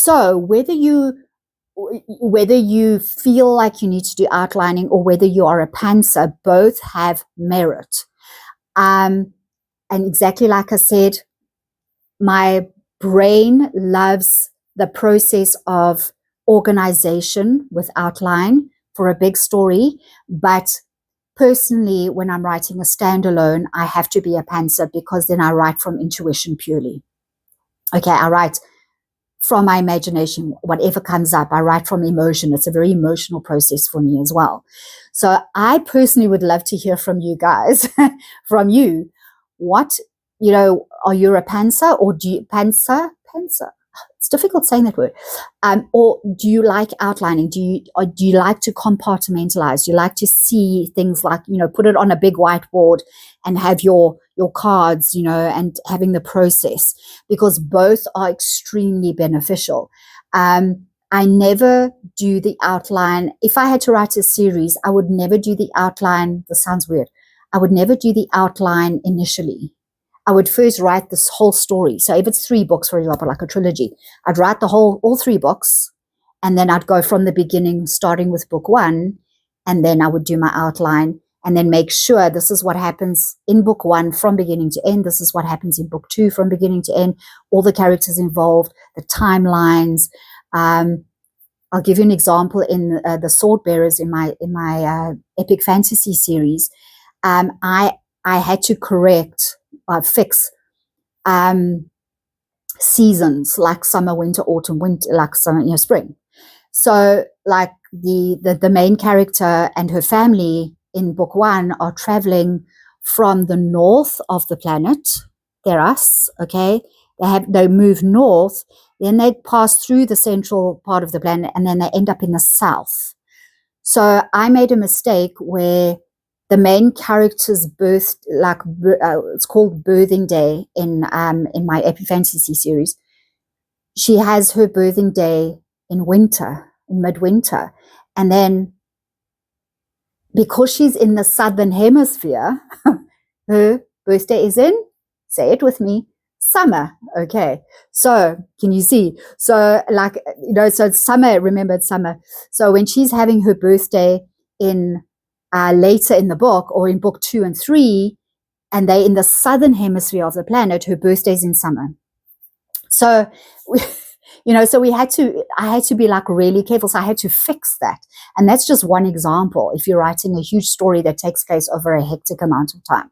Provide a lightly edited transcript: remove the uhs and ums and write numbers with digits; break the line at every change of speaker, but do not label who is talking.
So whether you feel like you need to do outlining or whether you are a pantser, both have merit. And exactly like I said, my brain loves the process of organization with outline for a big story. But personally, when I'm writing a standalone, I have to be a pantser because then I write from intuition purely. Okay, I write from my imagination, whatever comes up. I write from emotion. It's a very emotional process for me as well. So I personally would love to hear from you guys, from you. What, are you a pantser or do you pantser? It's difficult saying that word. Or do you like outlining? Do you like to compartmentalize? Do you like to see things like, put it on a big whiteboard and have your cards, and having the process, because both are extremely beneficial. I never do the outline. If I had to write a series, I would never do the outline. This sounds weird. I would never do the outline initially. I would first write this whole story. So if it's 3 books, for example, like a trilogy, I'd write all 3 books, and then I'd go from the beginning, starting with book 1, and then I would do my outline, and then make sure this is what happens in book 1 from beginning to end. This is what happens in book 2 from beginning to end. All the characters involved, the timelines. I'll give you an example in the Sword Bearers in my epic fantasy series. I had to fix seasons like summer, winter, autumn, winter, like summer, spring. So like the main character and her family in book 1 are traveling from the north of the planet. They're us, okay? They move north, then they pass through the central part of the planet, and then they end up in the south. So I made a mistake where the main character's birth, it's called birthing day in my epic fantasy series. She has her birthing day in winter, in midwinter, and then because she's in the southern hemisphere, her birthday is in, say it with me, summer. Okay, so can you see? So so it's summer. Remember, it's summer. So when she's having her birthday in later in the book, or in book 2 and 3, and they're in the southern hemisphere of the planet, her birthday's in summer. So, I had to be really careful. So I had to fix that. And that's just one example if you're writing a huge story that takes place over a hectic amount of time.